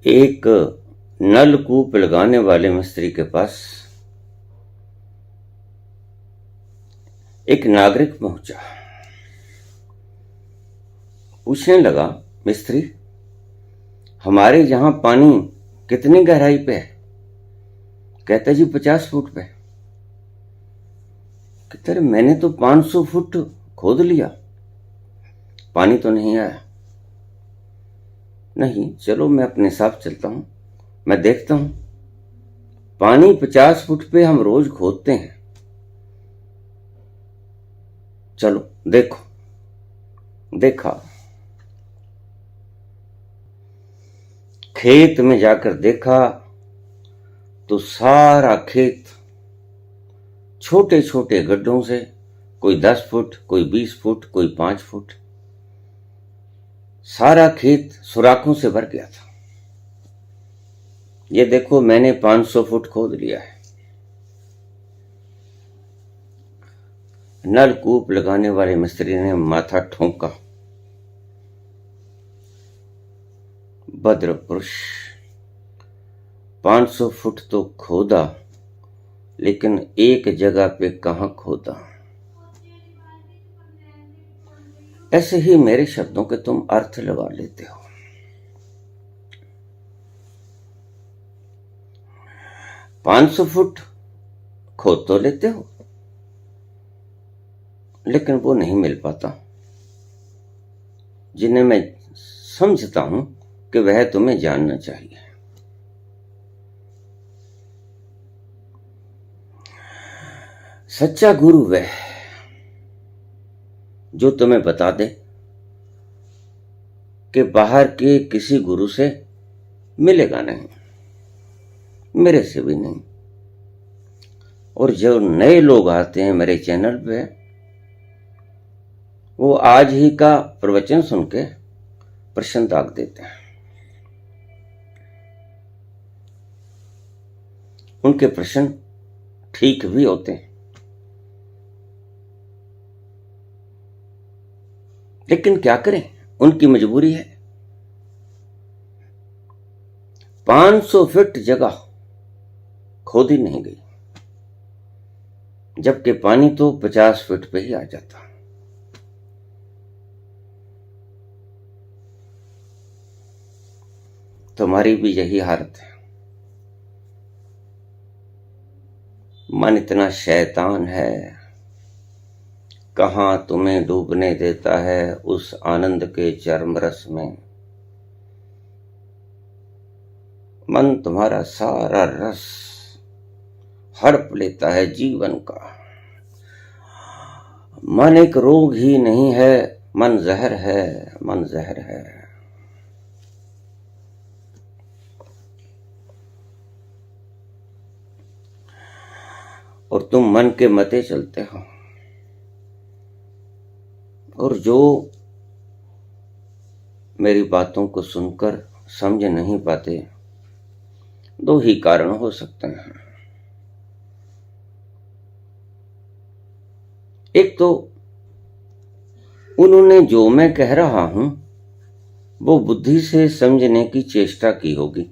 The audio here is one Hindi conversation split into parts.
एक नलकूप लगाने वाले मिस्त्री के पास एक नागरिक पहुंचा। पूछने लगा, मिस्त्री, हमारे यहां पानी कितनी गहराई पे है? कहता जी 50 फुट पे। कहता मैंने तो 500 फुट खोद लिया, पानी तो नहीं आया। नहीं, चलो मैं अपने साथ चलता हूं, मैं देखता हूं। पानी 50 फुट पे हम रोज खोदते हैं, चलो देखो। देखा, खेत में जाकर देखा तो सारा खेत छोटे छोटे गड्ढों से, कोई 10 फुट, कोई 20 फुट, कोई 5 फुट, सारा खेत सुराखों से भर गया था। ये देखो, मैंने 500 फुट खोद लिया है। नलकूप लगाने वाले मिस्त्री ने माथा ठोंका। भद्र पुरुष, 500 फुट तो खोदा, लेकिन एक जगह पे कहां खोदा। ऐसे ही मेरे शब्दों के तुम अर्थ लगा लेते हो। पांच 500 फुट खोद तो लेते हो, लेकिन वो नहीं मिल पाता जिन्हें मैं समझता हूं कि वह तुम्हें जानना चाहिए। सच्चा गुरु वह जो तुम्हें बता दे कि बाहर के किसी गुरु से मिलेगा नहीं, मेरे से भी नहीं। और जो नए लोग आते हैं मेरे चैनल पे, वो आज ही का प्रवचन सुन के प्रश्न दाग देते हैं। उनके प्रश्न ठीक भी होते हैं, लेकिन क्या करें, उनकी मजबूरी है। 500 फीट जगह खोदी नहीं गई, जबकि पानी तो 50 फीट पे ही आ जाता। तुम्हारी भी यही हालत है। मन इतना शैतान है, कहां तुम्हें डूबने देता है उस आनंद के चरम रस में। मन तुम्हारा सारा रस हड़प लेता है जीवन का। मन एक रोग ही नहीं है, मन जहर है, मन जहर है। और तुम मन के मते चलते हो। और जो मेरी बातों को सुनकर समझ नहीं पाते, 2 ही कारण हो सकते हैं। एक तो उन्होंने जो मैं कह रहा हूं वो बुद्धि से समझने की चेष्टा की होगी,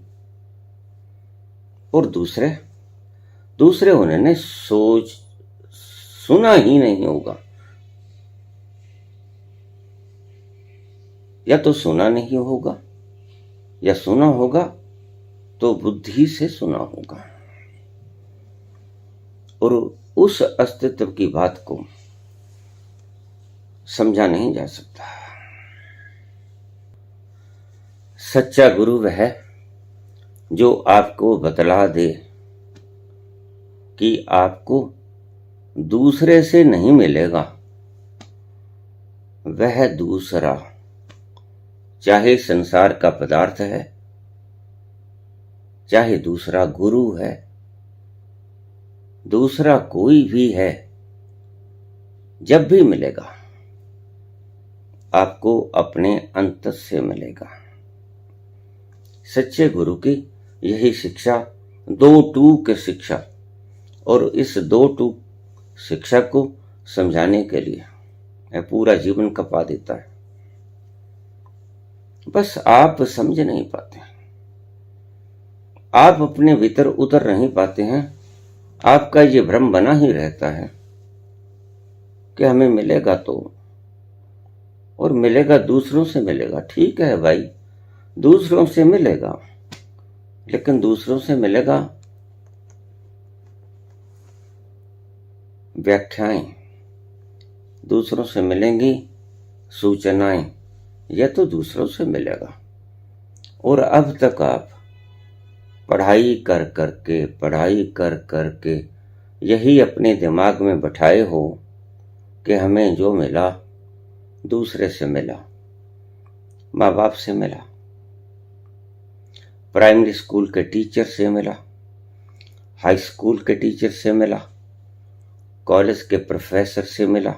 और दूसरे उन्होंने सुना ही नहीं होगा, या तो सुना नहीं होगा, या सुना होगा तो बुद्धि से सुना होगा, और उस अस्तित्व की बात को समझा नहीं जा सकता। सच्चा गुरु वह है जो आपको बतला दे कि आपको दूसरे से नहीं मिलेगा। वह दूसरा, चाहे संसार का पदार्थ है, चाहे दूसरा गुरु है, दूसरा कोई भी है, जब भी मिलेगा आपको अपने अंत से मिलेगा। सच्चे गुरु की यही शिक्षा 2 टूक शिक्षा, और इस 2 टूक शिक्षा को समझाने के लिए वह पूरा जीवन खपा देता है। बस आप समझ नहीं पाते। आप अपने भीतर उतर नहीं पाते हैं। आपका ये भ्रम बना ही रहता है कि हमें मिलेगा तो, और मिलेगा दूसरों से मिलेगा। ठीक है भाई, दूसरों से मिलेगा, लेकिन दूसरों से मिलेगा व्याख्याएं, दूसरों से मिलेंगी सूचनाएं, यह तो दूसरों से मिलेगा। और अब तक आप पढ़ाई कर करके यही अपने दिमाग में बैठाए हो कि हमें जो मिला दूसरे से मिला, माँ बाप से मिला, प्राइमरी स्कूल के टीचर से मिला, हाई स्कूल के टीचर से मिला, कॉलेज के प्रोफेसर से मिला।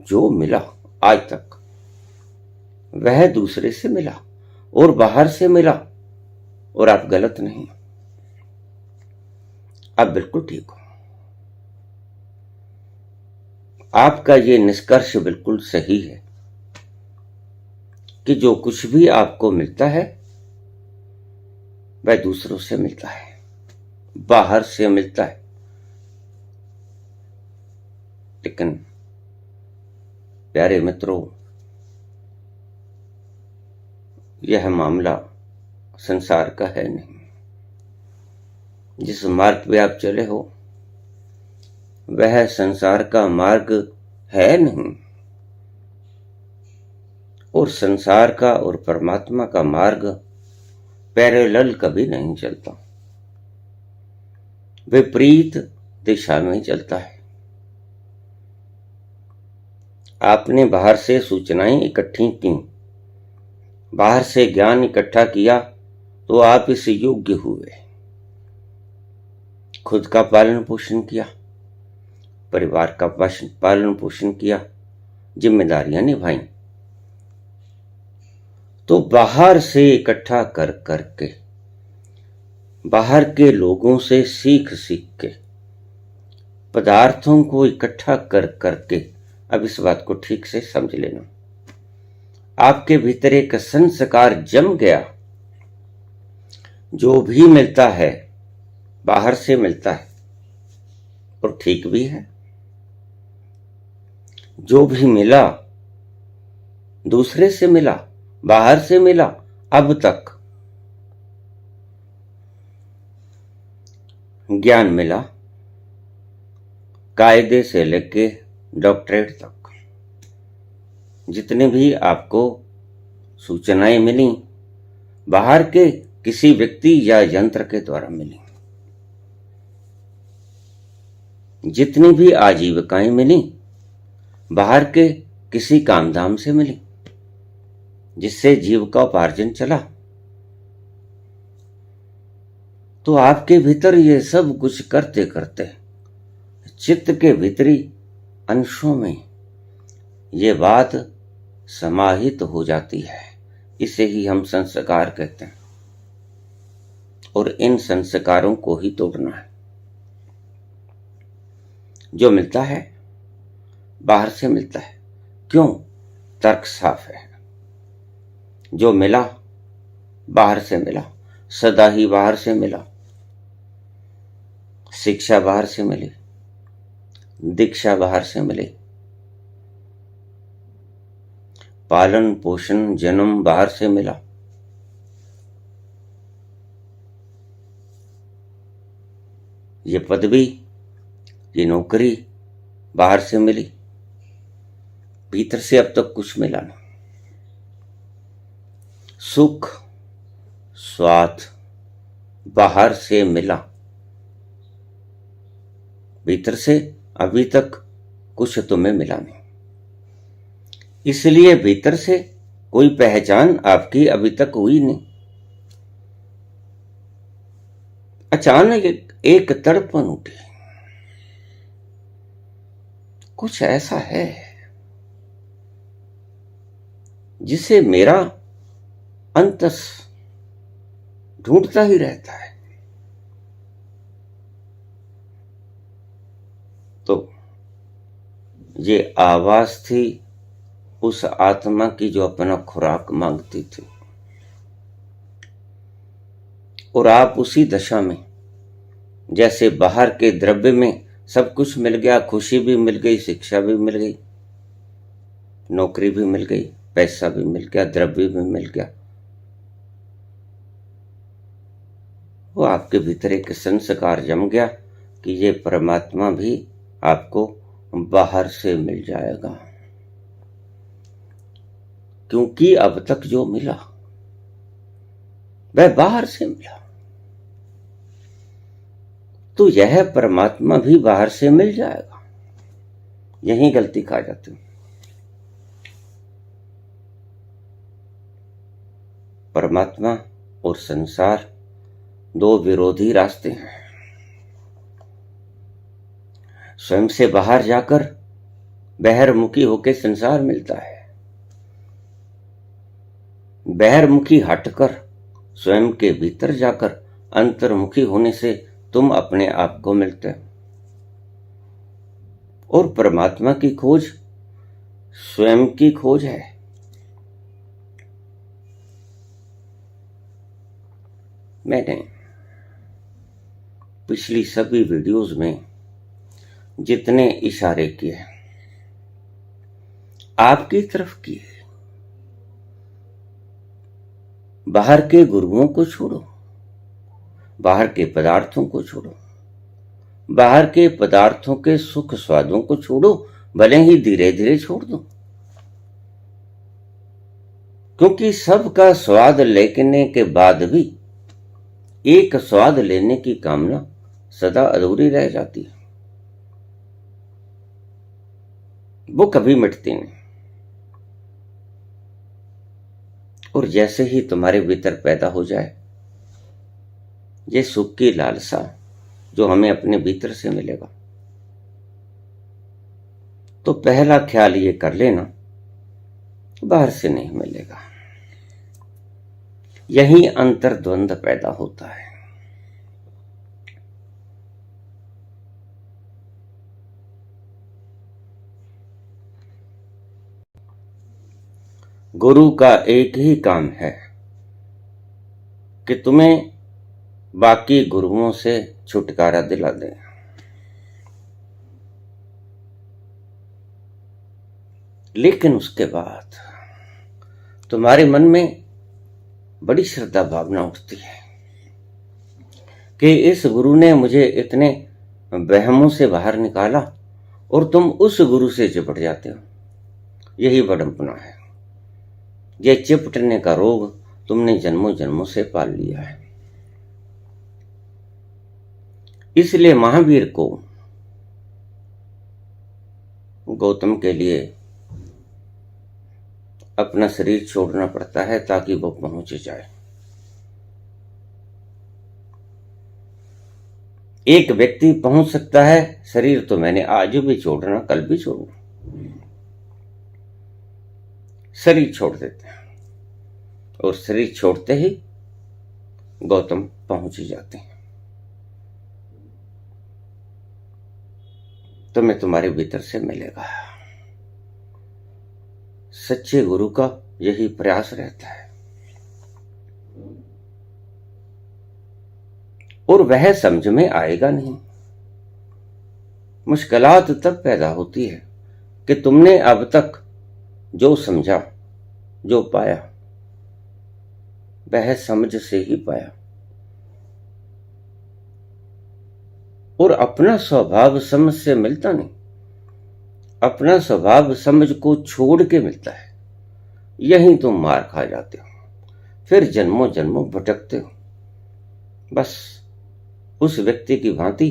जो मिला आज तक वह दूसरे से मिला और बाहर से मिला, और आप गलत नहीं, आप बिल्कुल ठीक हो। आपका ये निष्कर्ष बिल्कुल सही है कि जो कुछ भी आपको मिलता है वह दूसरों से मिलता है, बाहर से मिलता है। लेकिन प्यारे मित्रों, यह मामला संसार का है नहीं। जिस मार्ग पे आप चले हो वह संसार का मार्ग है नहीं, और संसार का और परमात्मा का मार्ग पैरेलल कभी नहीं चलता, विपरीत दिशा में चलता है। आपने बाहर से सूचनाएं इकट्ठी की, बाहर से ज्ञान इकट्ठा किया, तो आप इस योग्य हुए। खुद का पालन पोषण किया, परिवार का पालन पोषण किया, जिम्मेदारियां निभाई, तो बाहर से इकट्ठा कर करके, बाहर के लोगों से सीख के, पदार्थों को इकट्ठा कर करके, अब इस बात को ठीक से समझ लेना, आपके भीतर एक संस्कार जम गया। जो भी मिलता है बाहर से मिलता है, और ठीक भी है। जो भी मिला दूसरे से मिला, बाहर से मिला, अब तक ज्ञान मिला, कायदे से लेके डॉक्टरेट तक, जितने भी आपको सूचनाएं मिली बाहर के किसी व्यक्ति या यंत्र के द्वारा मिली, जितनी भी आजीविकाएं मिली बाहर के किसी कामधाम से मिली, जिससे जीविकोपार्जन चला, तो आपके भीतर ये सब कुछ करते करते चित्त के भीतरी अंशों में ये बात समाहित हो जाती है। इसे ही हम संस्कार कहते हैं, और इन संस्कारों को ही तोड़ना है। जो मिलता है बाहर से मिलता है, क्यों? तर्क साफ है। जो मिला बाहर से मिला, सदा ही बाहर से मिला। शिक्षा बाहर से मिली, दीक्षा बाहर से मिली, पालन पोषण जन्म बाहर से मिला, ये पदवी ये नौकरी बाहर से मिली, भीतर से अब तक कुछ मिला नहीं। सुख स्वाद बाहर से मिला, भीतर से अभी तक कुछ तुम्हें मिला नहीं। इसलिए भीतर से कोई पहचान आपकी अभी तक हुई नहीं। अचानक एक तड़पन उठी, कुछ ऐसा है जिसे मेरा अंतस ढूंढता ही रहता है। तो ये आवाज थी उस आत्मा की जो अपना खुराक मांगती थी। और आप उसी दशा में, जैसे बाहर के द्रव्य में सब कुछ मिल गया, खुशी भी मिल गई, शिक्षा भी मिल गई, नौकरी भी मिल गई, पैसा भी मिल गया, द्रव्य भी मिल गया, वो आपके भीतर एक संस्कार जम गया कि ये परमात्मा भी आपको बाहर से मिल जाएगा, क्योंकि अब तक जो मिला वह बाहर से मिला, तो यह परमात्मा भी बाहर से मिल जाएगा। यही गलती खा जाते हो। परमात्मा और संसार दो विरोधी रास्ते हैं। स्वयं से बाहर जाकर बहिर्मुखी होकर संसार मिलता है, बहिर्मुखी हटकर स्वयं के भीतर जाकर अंतर्मुखी होने से तुम अपने आप को मिलते हो। और परमात्मा की खोज स्वयं की खोज है। मैंने पिछली सभी वीडियोस में जितने इशारे किए आपकी तरफ किए। बाहर के गुरुओं को छोड़ो, बाहर के पदार्थों को छोड़ो, बाहर के पदार्थों के सुख स्वादों को छोड़ो, भले ही धीरे धीरे छोड़ दो, क्योंकि सबका स्वाद लेने के बाद भी एक स्वाद लेने की कामना सदा अधूरी रह जाती है, वो कभी मिटती नहीं। और जैसे ही तुम्हारे भीतर पैदा हो जाए ये सुख की लालसा जो हमें अपने भीतर से मिलेगा, तो पहला ख्याल ये कर लेना बाहर से नहीं मिलेगा। यही अंतर्द्वंद पैदा होता है। गुरु का एक ही काम है कि तुम्हें बाकी गुरुओं से छुटकारा दिला दे। लेकिन उसके बाद तुम्हारे मन में बड़ी श्रद्धा भावना उठती है कि इस गुरु ने मुझे इतने वहमों से बाहर निकाला और तुम उस गुरु से चिपट जाते हो। यही बड़प्पना है। यह चिपटने का रोग तुमने जन्मों जन्मों से पाल लिया है। इसलिए महावीर को गौतम के लिए अपना शरीर छोड़ना पड़ता है ताकि वो पहुंच जाए। एक व्यक्ति पहुंच सकता है, शरीर तो मैंने आज भी छोड़ना, कल भी छोड़ना, शरीर छोड़ देते हैं और शरीर छोड़ते ही गौतम पहुंच जाते हैं। तुम्हें तुम्हारे भीतर से मिलेगा। सच्चे गुरु का यही प्रयास रहता है। और वह समझ में आएगा नहीं। मुश्किलात तब पैदा होती है कि तुमने अब तक जो समझा, जो पाया, वह समझ से ही पाया और अपना स्वभाव समझ से मिलता नहीं। अपना स्वभाव समझ को छोड़ के मिलता है। यहीं तुम मार खा जाते हो, फिर जन्मों जन्मों भटकते हो। बस उस व्यक्ति की भांति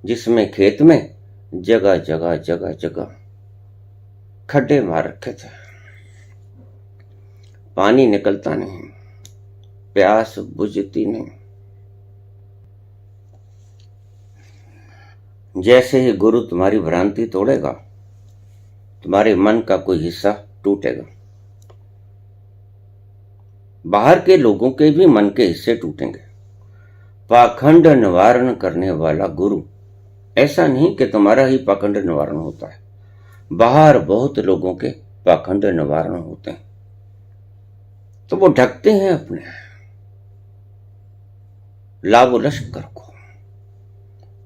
जिसमें खेत में जगह जगह जगह जगह खड्डे मार रखे थे, पानी निकलता नहीं, प्यास बुझती नहीं। जैसे ही गुरु तुम्हारी भ्रांति तोड़ेगा, तुम्हारे मन का कोई हिस्सा टूटेगा। बाहर के लोगों के भी मन के हिस्से टूटेंगे। पाखंड निवारण करने वाला गुरु ऐसा नहीं कि तुम्हारा ही पाखंड निवारण होता है। बाहर बहुत लोगों के पाखंड निवारण होते हैं, तो वो ढकते हैं अपने। लावो लश्कर को,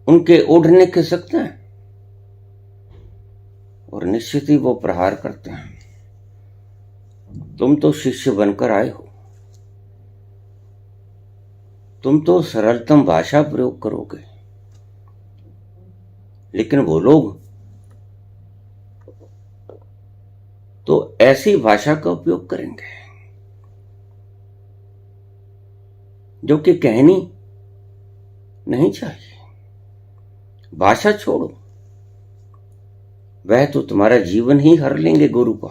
उनके ओढ़ने के सकते हैं और निश्चित ही वो प्रहार करते हैं। तुम तो शिष्य बनकर आए हो, तुम तो सरलतम भाषा प्रयोग करोगे, लेकिन वो लोग तो ऐसी भाषा का उपयोग करेंगे जो कि कहनी नहीं चाहिए। भाषा छोड़ो, वह तो तुम्हारा जीवन ही हर लेंगे गुरु का।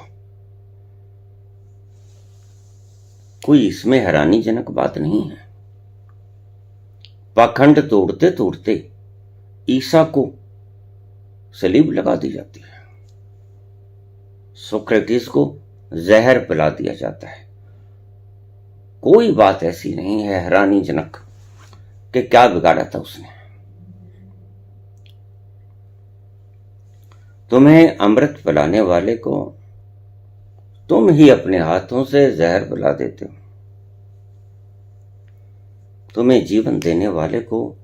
कोई इसमें हैरानीजनक बात नहीं है। पाखंड तोड़ते तोड़ते ईसा को सलीब लगा दी जाती है, सोक्रेटिस को जहर पिला दिया जाता है। कोई बात ऐसी नहीं है हैरानीजनक कि क्या बिगाड़ा था उसने। तुम्हें अमृत पिलाने वाले को तुम ही अपने हाथों से जहर पिला देते हो। तुम्हें जीवन देने वाले को,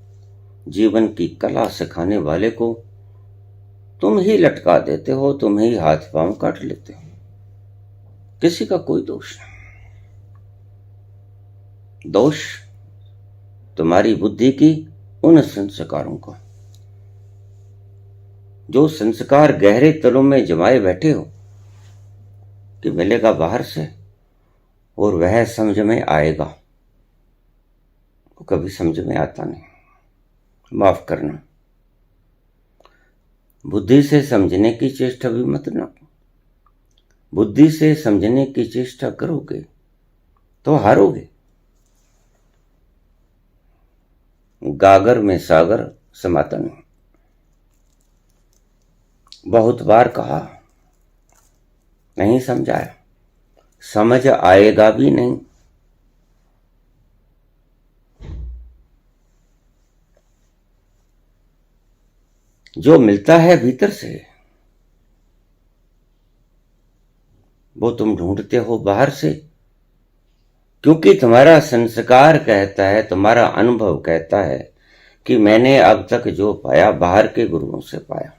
जीवन की कला सिखाने वाले को तुम ही लटका देते हो, तुम ही हाथ पांव काट लेते हो। किसी का कोई दोष नहीं। दोष तुम्हारी बुद्धि की उन संस्कारों का, जो संस्कार गहरे तलों में जमाए बैठे हो कि मिलेगा बाहर से और वह समझ में आएगा, वो कभी समझ में आता नहीं। माफ करना, बुद्धि से समझने की चेष्टा भी मत ना। बुद्धि से समझने की चेष्टा करोगे तो हारोगे। गागर में सागर समाता नहीं। बहुत बार कहा, नहीं समझाया, समझ आएगा भी नहीं। जो मिलता है भीतर से वो तुम ढूंढते हो बाहर से, क्योंकि तुम्हारा संस्कार कहता है, तुम्हारा अनुभव कहता है कि मैंने अब तक जो पाया बाहर के गुरुओं से पाया।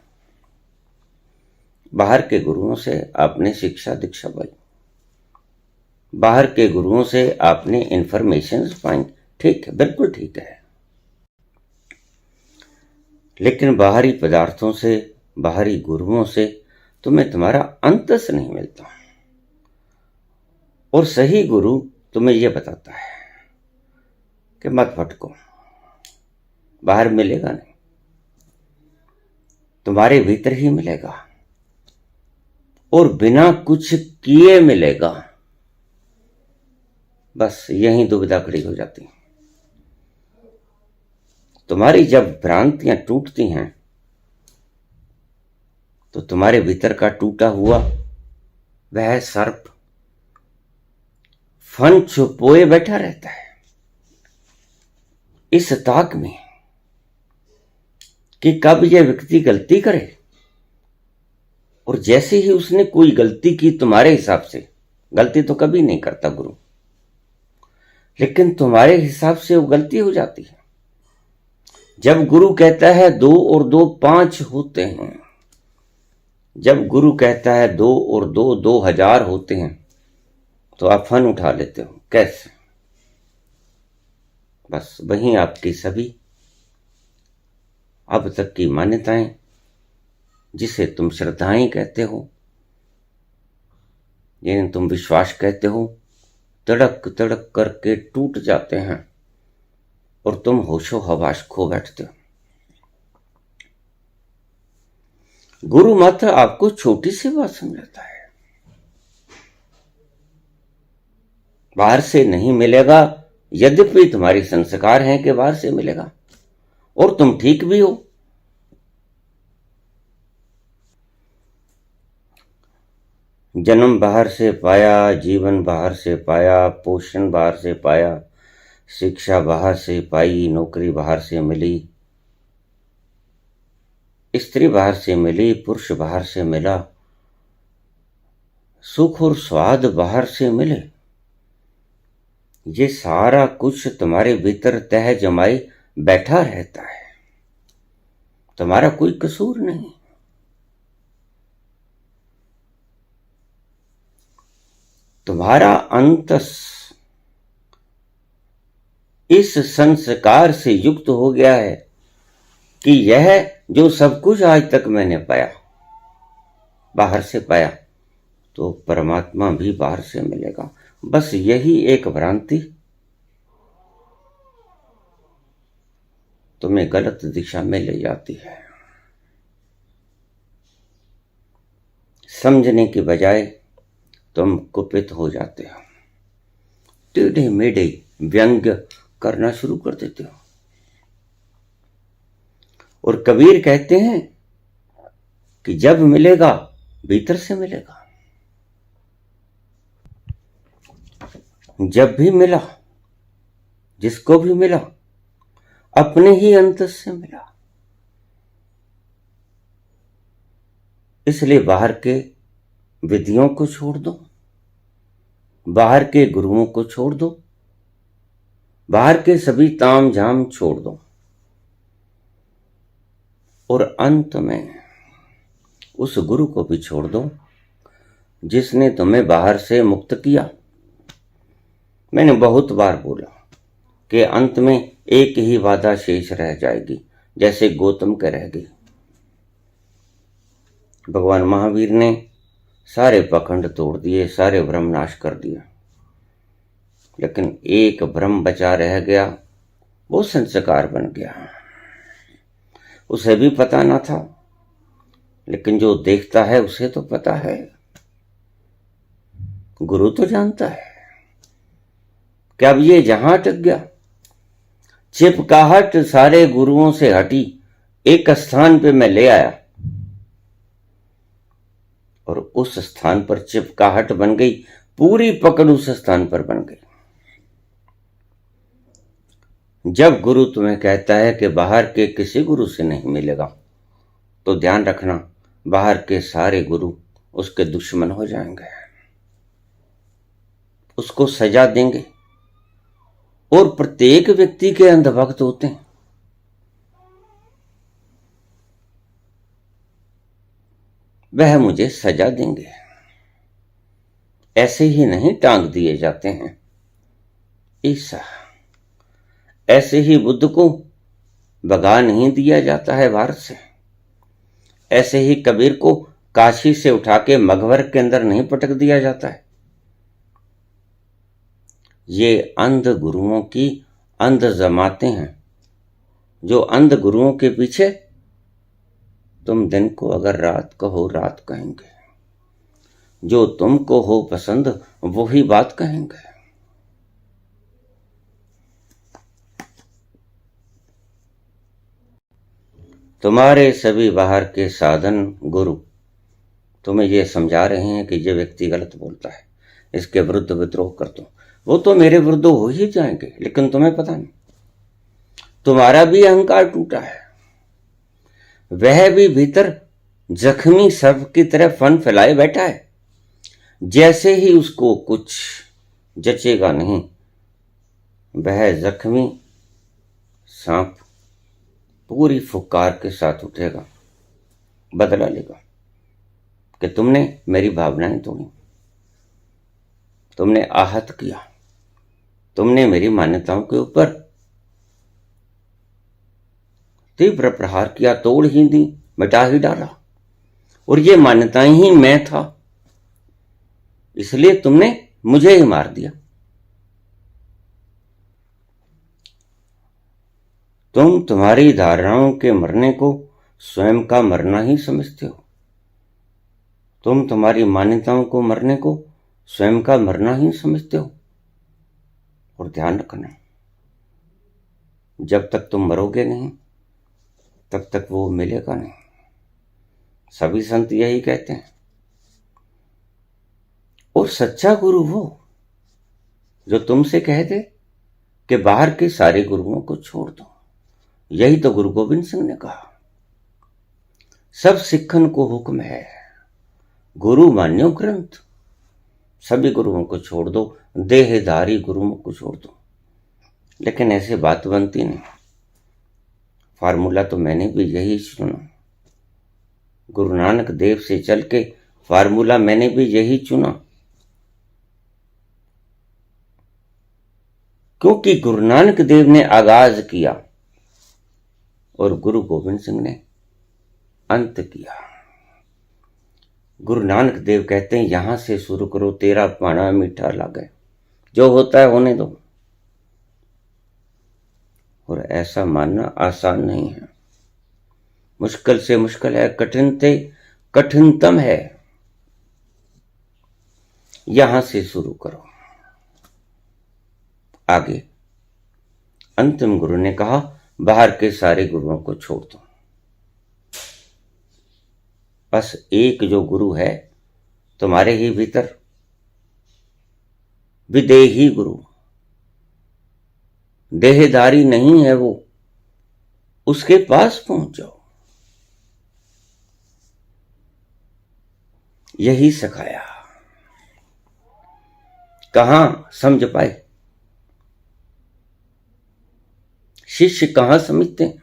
बाहर के गुरुओं से आपने शिक्षा दीक्षा पाई, बाहर के गुरुओं से आपने इंफॉर्मेशन पाई। ठीक है, बिल्कुल ठीक है, लेकिन बाहरी पदार्थों से, बाहरी गुरुओं से तुम्हें तुम्हारा अंतस नहीं मिलता। और सही गुरु तुम्हें यह बताता है कि मत भटको, बाहर मिलेगा नहीं, तुम्हारे भीतर ही मिलेगा और बिना कुछ किए मिलेगा। बस यही दुविधा खड़ी हो जाती है। तुम्हारी जब भ्रांतियां टूटती हैं तो तुम्हारे भीतर का टूटा हुआ वह सर्प फन छुपोए बैठा रहता है इस ताक में कि कब यह व्यक्ति गलती करे। और जैसे ही उसने कोई गलती की तुम्हारे हिसाब से, गलती तो कभी नहीं करता गुरु, लेकिन तुम्हारे हिसाब से वो गलती हो जाती है। जब गुरु कहता है 2 और 2 5 होते हैं, जब गुरु कहता है 2 और 2 2000 होते हैं, तो आप फन उठा लेते हो। कैसे? बस वहीं आपकी सभी अब तक की मान्यताएं, जिसे तुम श्रद्धाएं कहते हो, जिन्हें तुम विश्वास कहते हो, तड़क तड़क करके टूट जाते हैं और तुम होशो हवास खो बैठते हो। गुरु मात्र आपको छोटी सी बात समझाता है, बाहर से नहीं मिलेगा। यद्यपि तुम्हारे संस्कार हैं कि बाहर से मिलेगा और तुम ठीक भी हो। जन्म बाहर से पाया, जीवन बाहर से पाया, पोषण बाहर से पाया, शिक्षा बाहर से पाई, नौकरी बाहर से मिली, स्त्री बाहर से मिली, पुरुष बाहर से मिला, सुख और स्वाद बाहर से मिले, ये सारा कुछ तुम्हारे भीतर तह जमाए बैठा रहता है, तुम्हारा कोई कसूर नहीं। तुम्हारा अंतस इस संस्कार से युक्त हो गया है कि यह जो सब कुछ आज तक मैंने पाया, बाहर से पाया, तो परमात्मा भी बाहर से मिलेगा। बस यही एक भ्रांति तुम्हें गलत दिशा में ले जाती है। समझने के बजाय तुम कुपित हो जाते हो, टेढ़े मेढ़े व्यंग्य करना शुरू कर देते हो। और कबीर कहते हैं कि जब मिलेगा भीतर से मिलेगा। जब भी मिला, जिसको भी मिला, अपने ही अंतस से मिला। इसलिए बाहर के विधियों को छोड़ दो, बाहर के गुरुओं को छोड़ दो, बाहर के सभी ताम झाम छोड़ दो, और अंत में उस गुरु को भी छोड़ दो जिसने तुम्हें बाहर से मुक्त किया। मैंने बहुत बार बोला कि अंत में एक ही बाधा शेष रह जाएगी, जैसे गौतम के रह गई। भगवान महावीर ने सारे पखंड तोड़ दिए, सारे भ्रम नाश कर दिए, लेकिन एक भ्रम बचा रह गया, वो संस्कार बन गया। उसे भी पता ना था, लेकिन जो देखता है उसे तो पता है, गुरु तो जानता है कि अब ये जहां अटक गया। चिपकाहट सारे गुरुओं से हटी, एक स्थान पे मैं ले आया, और उस स्थान पर चिपकाहट बन गई, पूरी पकड़ उस स्थान पर बन गई। जब गुरु तुम्हें कहता है कि बाहर के किसी गुरु से नहीं मिलेगा, तो ध्यान रखना, बाहर के सारे गुरु उसके दुश्मन हो जाएंगे, उसको सजा देंगे। और प्रत्येक व्यक्ति के अंधभक्त होते हैं। वह मुझे सजा देंगे, ऐसे ही नहीं टांग दिए जाते हैं। ईसा ऐसे ही बुद्ध को भगा नहीं दिया जाता है भारत से, ऐसे ही कबीर को काशी से उठा के मगहर के अंदर नहीं पटक दिया जाता है। ये अंध गुरुओं की अंध जमातें हैं, जो अंध गुरुओं के पीछे तुम दिन को अगर रात कहो रात कहेंगे, जो तुमको हो पसंद वही बात कहेंगे। तुम्हारे सभी बाहर के साधन गुरु तुम्हें यह समझा रहे हैं कि यह व्यक्ति गलत बोलता है, इसके विरुद्ध विद्रोह कर दो। वो तो मेरे विरुद्ध हो ही जाएंगे, लेकिन तुम्हें पता नहीं, तुम्हारा भी अहंकार टूटा है। वह भी भीतर जख्मी सर्प की तरह फन फैलाए बैठा है। जैसे ही उसको कुछ जचेगा नहीं, वह जख्मी सांप पूरी फुकार के साथ उठेगा, बदला लेगा कि तुमने मेरी भावनाएं तोड़ी, तुमने आहत किया, तुमने मेरी मान्यताओं के ऊपर तीव्र प्रहार किया, तोड़ ही दी, मिटा ही डाला, और ये मान्यताएं ही मैं था, इसलिए तुमने मुझे ही मार दिया। तुम तुम्हारी धारणाओं के मरने को स्वयं का मरना ही समझते हो, तुम तुम्हारी मान्यताओं को मरने को स्वयं का मरना ही समझते हो। और ध्यान रखना, जब तक तुम मरोगे नहीं तब तक वो मिलेगा नहीं। सभी संत यही कहते हैं। और सच्चा गुरु वो जो तुमसे कह दे कि बाहर के सारे गुरुओं को छोड़ दो। यही तो गुरु गोविंद सिंह ने कहा, सब सिखन को हुक्म है, गुरु मान्यो ग्रंथ, सभी गुरुओं को छोड़ दो, देहधारी गुरुओं को छोड़ दो। लेकिन ऐसे बात बनती नहीं। फार्मूला तो मैंने भी यही चुना, गुरु नानक देव से चल के फार्मूला मैंने भी यही चुना, क्योंकि गुरु नानक देव ने आगाज किया और गुरु गोविंद सिंह ने अंत किया। गुरु नानक देव कहते हैं यहां से शुरू करो, तेरा पाना मीठा लागे, जो होता है होने दो। और ऐसा मानना आसान नहीं है, मुश्किल से मुश्किल है, कठिन से कठिनतम है। यहां से शुरू करो। आगे अंतिम गुरु ने कहा बाहर के सारे गुरुओं को छोड़ दो, बस एक जो गुरु है तुम्हारे ही भीतर, विदेही गुरु, देहधारी नहीं है वो, उसके पास पहुंच जाओ। यही सिखाया। कहां समझ पाए? शिष्य कहां समझते हैं?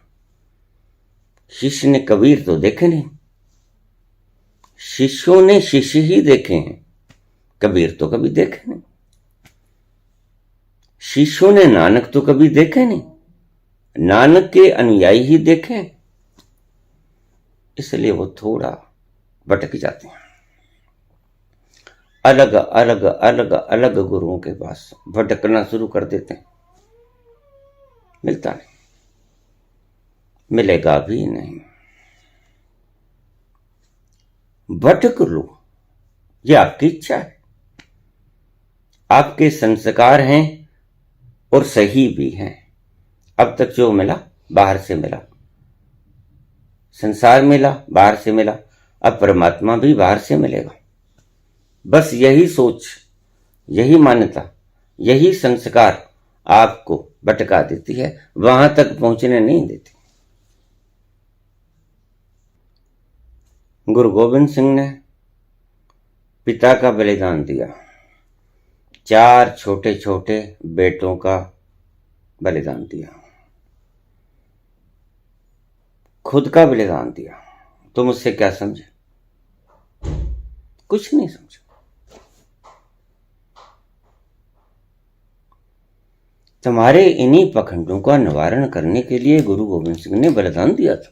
शिष्य ने कबीर तो देखे नहीं, शिष्यों ने शिष्य ही देखे हैं, कबीर तो कभी देखे नहीं। शिष्यों ने नानक तो कभी देखे नहीं, नानक के अनुयायी ही देखे। इसलिए वो थोड़ा भटक जाते हैं, अलग अलग अलग अलग गुरुओं के पास भटकना शुरू कर देते हैं। मिलता नहीं, मिलेगा भी नहीं। भटक लो, ये आपकी इच्छा है, आपके संस्कार हैं और सही भी हैं। अब तक जो मिला बाहर से मिला, संसार मिला बाहर से मिला, अब परमात्मा भी बाहर से मिलेगा। बस यही सोच, यही मान्यता, यही संस्कार आपको भटका देती है, वहां तक पहुंचने नहीं देती। गुरु गोविंद सिंह ने पिता का बलिदान दिया, 4 छोटे छोटे बेटों का बलिदान दिया, खुद का बलिदान दिया। तुम उससे क्या समझे? कुछ नहीं समझे। तुम्हारे इन्हीं पखंडों का निवारण करने के लिए गुरु गोविंद सिंह ने बलिदान दिया था,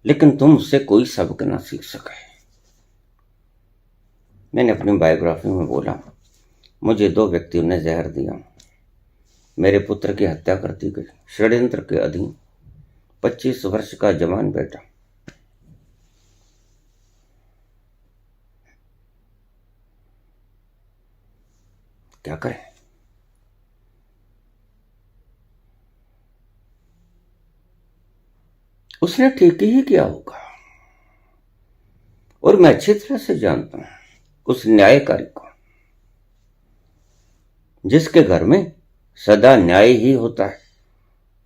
लेकिन तुम उससे कोई सबक ना सीख सके। मैंने अपनी बायोग्राफी में बोला, मुझे 2 व्यक्तियों ने जहर दिया, मेरे पुत्र की हत्या कर दी गई, षड्यंत्र के अधीन, 25 वर्ष का जवान बेटा। क्या करें? उसने ठीक ही किया होगा, और मैं अच्छी तरह से जानता हूं उस न्यायकारी को, जिसके घर में सदा न्याय ही होता है।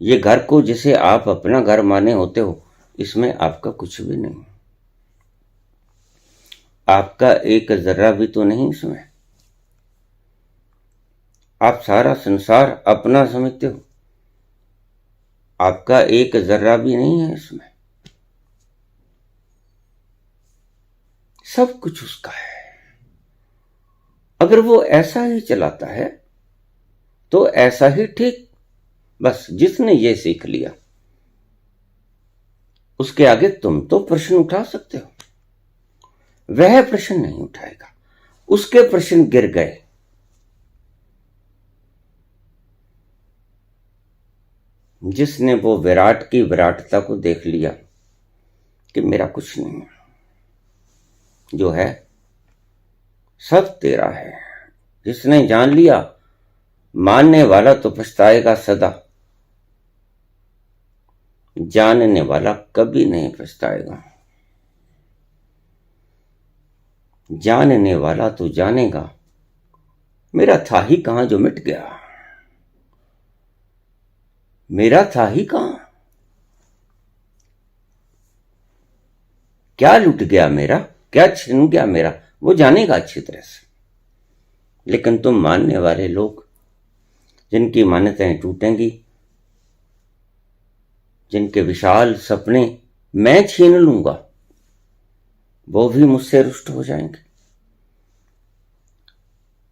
ये घर को जिसे आप अपना घर माने होते हो, इसमें आपका कुछ भी नहीं, आपका एक जर्रा भी तो नहीं इसमें। आप सारा संसार अपना समझते हो, आपका एक जर्रा भी नहीं है इसमें। सब कुछ उसका है। अगर वो ऐसा ही चलाता है तो ऐसा ही ठीक। बस जिसने ये सीख लिया, उसके आगे तुम तो प्रश्न उठा सकते हो, वह प्रश्न नहीं उठाएगा, उसके प्रश्न गिर गए। जिसने वो विराट की विराटता को देख लिया कि मेरा कुछ नहीं है, जो है सब तेरा है, जिसने जान लिया, मानने वाला तो पछताएगा सदा, जानने वाला कभी नहीं पछताएगा। जानने वाला तो जानेगा मेरा था ही कहां जो मिट गया, मेरा था ही कहां, क्या लुट गया मेरा, क्या छिन गया मेरा, वो जानेगा अच्छी तरह से। लेकिन तुम मानने वाले लोग, जिनकी मान्यताएं टूटेंगी, जिनके विशाल सपने मैं छीन लूंगा, वो भी मुझसे रुष्ट हो जाएंगे।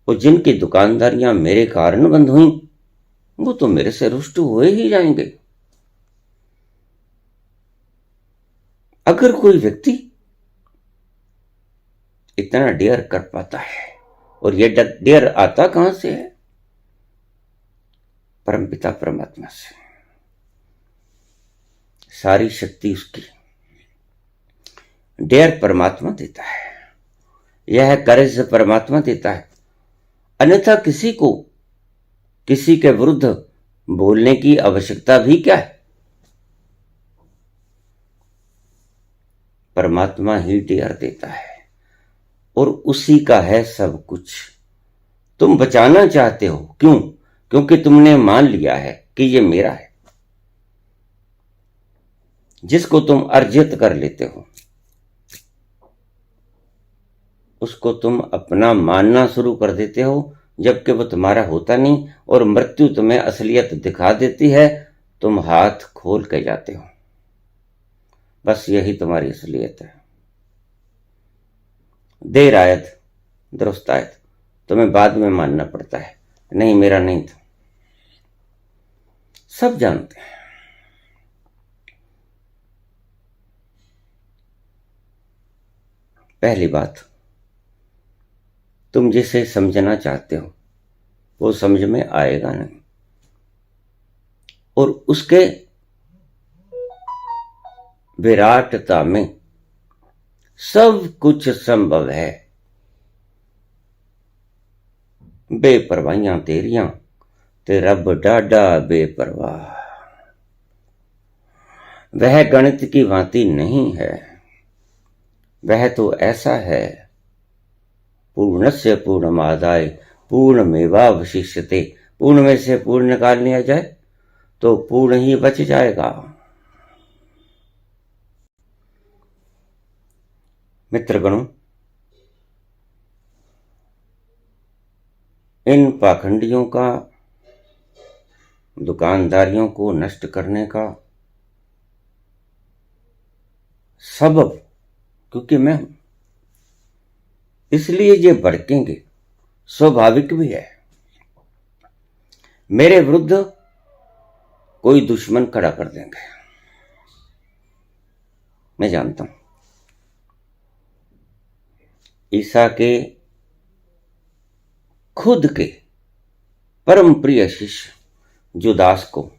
और जिनकी दुकानदारियां मेरे कारण बंद हुई, वो तो मेरे से रुष्ट हुए ही जाएंगे। अगर कोई व्यक्ति इतना डेयर कर पाता है, और ये डेयर आता कहां से है? परमपिता परमात्मा से। सारी शक्ति उसकी। डेयर परमात्मा देता है, यह करेज परमात्मा देता है। अन्यथा किसी को किसी के विरुद्ध बोलने की आवश्यकता भी क्या है? परमात्मा ही डेयर देता है, और उसी का है सब कुछ। तुम बचाना चाहते हो, क्यों? क्योंकि तुमने मान लिया है कि ये मेरा है। जिसको तुम अर्जित कर लेते हो, उसको तुम अपना मानना शुरू कर देते हो, जबकि वो तुम्हारा होता नहीं, और मृत्यु तुम्हें असलियत दिखा देती है। तुम हाथ खोल के जाते हो। बस यही तुम्हारी असलियत है। देर आयत दुरुस्त आयत, तुम्हें बाद में मानना पड़ता है, नहीं मेरा नहीं था। सब जानते हैं। पहली बात, तुम जिसे समझना चाहते हो वो समझ में आएगा नहीं, और उसके विराटता में सब कुछ संभव है। बेपरवाहियां तेरियां ते रब डाडा बेपरवाह। वह गणित की भांति नहीं है, वह तो ऐसा है, पूर्णस्य पूर्णमादाय पूर्णमेवावशिष्यते। पूर्ण में से पूर्ण निकाल लिया जाए तो पूर्ण ही बच जाएगा। मित्रगणों, इन पाखंडियों का, दुकानदारियों को नष्ट करने का सबब क्योंकि मैं हूं, इसलिए ये भड़केंगे, स्वाभाविक भी है। मेरे विरुद्ध कोई दुश्मन खड़ा कर देंगे, मैं जानता हूं। ईसा के खुद के परम प्रिय शिष्य जुदास को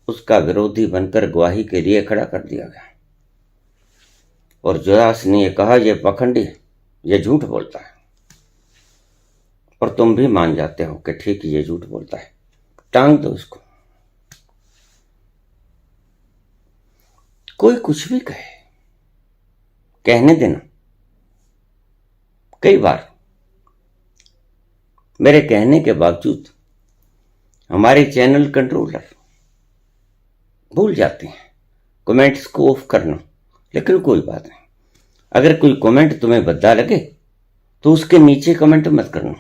उसका विरोधी बनकर गवाही के लिए खड़ा कर दिया गया, और जुदास ने यह कहा, यह पाखंडी है, यह झूठ बोलता है। और तुम भी मान जाते हो कि ठीक ये झूठ बोलता है, टांग दो इसको। कोई कुछ भी कहे, कहने देना। कई बार मेरे कहने के बावजूद हमारे चैनल कंट्रोलर भूल जाते हैं कमेंट्स को ऑफ करना, लेकिन कोई बात नहीं। अगर कोई कमेंट तुम्हें भद्दा लगे तो उसके नीचे कमेंट मत करना,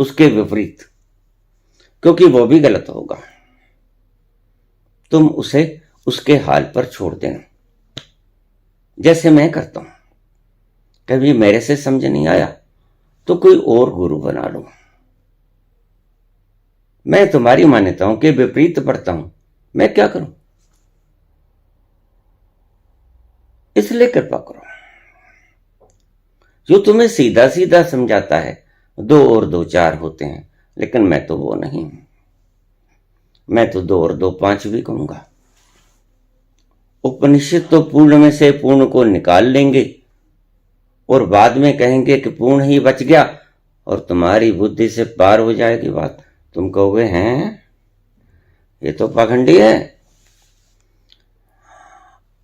उसके विपरीत, क्योंकि वो भी गलत होगा। तुम उसे उसके हाल पर छोड़ देना, जैसे मैं करता हूं। कभी मेरे से समझ नहीं आया तो कोई और गुरु बना लो। मैं तुम्हारी मान्यताओं के विपरीत पढ़ता हूं, मैं क्या करूं? इसलिए कृपा करो। जो तुम्हें सीधा सीधा समझाता है, 2 और 2 4 होते हैं, लेकिन मैं तो वो नहीं हूं। मैं तो 2 और 2 5 भी कहूंगा। उपनिषद तो पूर्ण में से पूर्ण को निकाल लेंगे और बाद में कहेंगे कि पूर्ण ही बच गया, और तुम्हारी बुद्धि से पार हो जाएगी बात। तुम कहोगे, हैं ये तो पाखंडी है,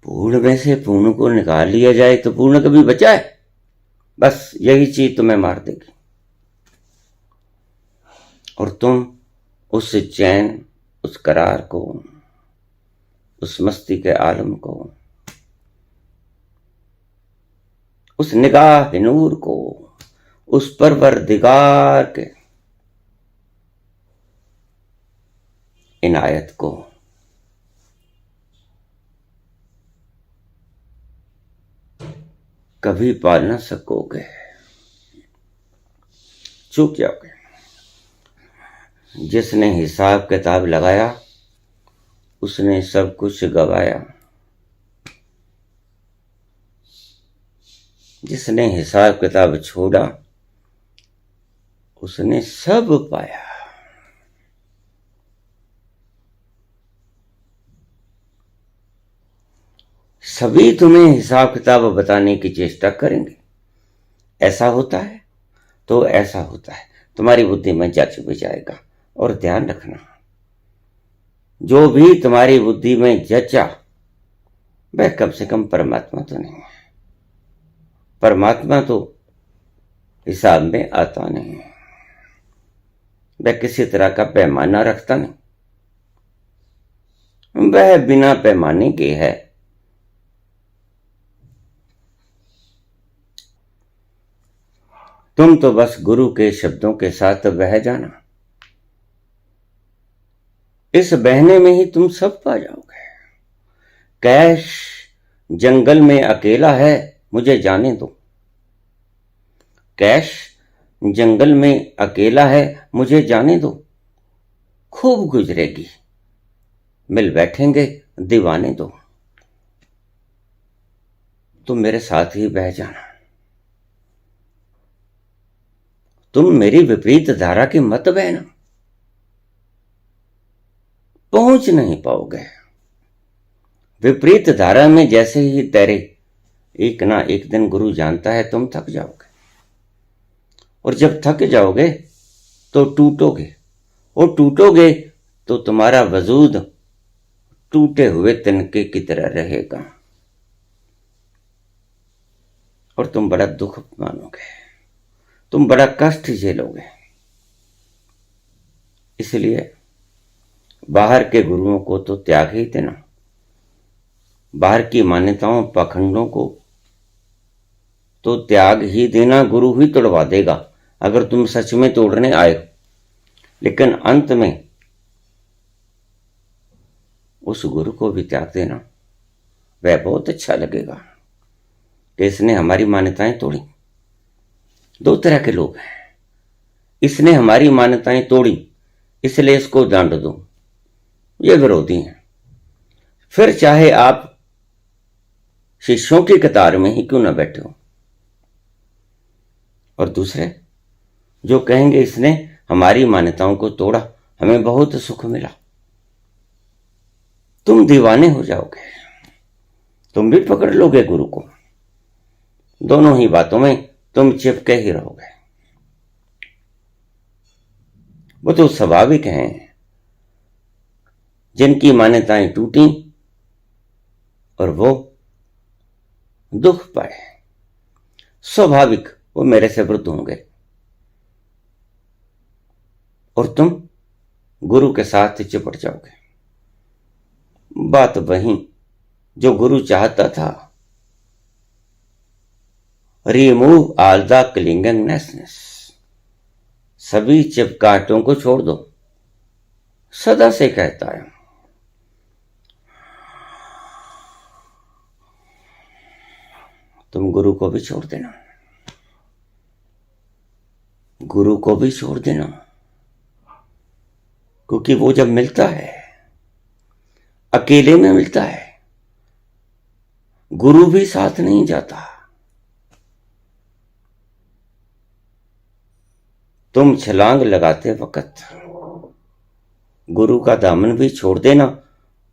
पूर्ण में से पूर्ण को निकाल लिया जाए तो पूर्ण कभी बचा है? बस यही चीज तुम्हें मार देगी, और तुम उस चैन, उस करार को, उस मस्ती के आलम को उस निगाह नूर को, उस परवरदिगार के इनायत को कभी पा न सकोगे, चूक जाओगे। जिसने हिसाब किताब लगाया उसने सब कुछ गवाया, जिसने हिसाब किताब छोड़ा उसने सब पाया। सभी तुम्हें हिसाब किताब बताने की चेष्टा करेंगे। ऐसा होता है तो ऐसा होता है, तुम्हारी बुद्धि में जच भी जाएगा। और ध्यान रखना, जो भी तुम्हारी बुद्धि में जचा वह कम से कम परमात्मा तो नहीं है। परमात्मा तो हिसाब में आता नहीं है, वह किसी तरह का पैमाना रखता नहीं, वह बिना पैमाने के है। तुम तो बस गुरु के शब्दों के साथ बह जाना, इस बहने में ही तुम सब पा जाओगे। कैश जंगल में अकेला है, मुझे जाने दो। कैश जंगल में अकेला है, मुझे जाने दो। खूब गुजरेगी, मिल बैठेंगे दीवाने दो। तुम मेरे साथ ही बह जाना, तुम मेरी विपरीत धारा की मत बहना, पहुंच नहीं पाओगे। विपरीत धारा में जैसे ही तैरे, एक ना एक दिन गुरु जानता है तुम थक जाओगे, और जब थक जाओगे तो टूटोगे, और टूटोगे तो तुम्हारा वजूद टूटे हुए तिनके की तरह रहेगा, और तुम बड़ा दुख मानोगे, तुम बड़ा कष्ट झेलोगे। इसलिए बाहर के गुरुओं को तो त्याग ही देना, बाहर की मान्यताओं पाखंडों को तो त्याग ही देना। गुरु ही तोड़वा देगा अगर तुम सच में तोड़ने आए हो, लेकिन अंत में उस गुरु को भी त्याग देना, वह बहुत अच्छा लगेगा कि इसने हमारी मान्यताएं तोड़ी। दो तरह के लोग हैं, इसने हमारी मान्यताएं तोड़ी इसलिए इसको दंड दो, ये विरोधी हैं। फिर चाहे आप शिष्यों की कतार में ही क्यों ना बैठे हो। और दूसरे जो कहेंगे इसने हमारी मान्यताओं को तोड़ा, हमें बहुत सुख मिला, तुम दीवाने हो जाओगे, तुम भी पकड़ लोगे गुरु को। दोनों ही बातों में तुम चिपके ही रहोगे। वो तो स्वाभाविक हैं, जिनकी मान्यताएं टूटी और वो दुख पाए, स्वाभाविक वो मेरे से विरुद्ध होंगे, और तुम गुरु के साथ चिपट जाओगे। बात वही जो गुरु चाहता था, रिमूव ऑल द क्लिंगिंगनेस, सभी चिपकाहटों को छोड़ दो, सदा से कहता है। तुम गुरु को भी छोड़ देना, गुरु को भी छोड़ देना, क्योंकि वो जब मिलता है अकेले में मिलता है, गुरु भी साथ नहीं जाता। तुम छलांग लगाते वक्त गुरु का दामन भी छोड़ देना,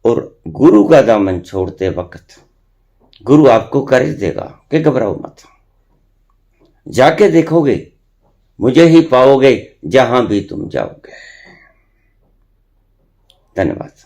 और गुरु का दामन छोड़ते वक्त गुरु आपको कर देगा कि घबराओ मत, जाके देखोगे मुझे ही पाओगे जहां भी तुम जाओगे। धन्यवाद।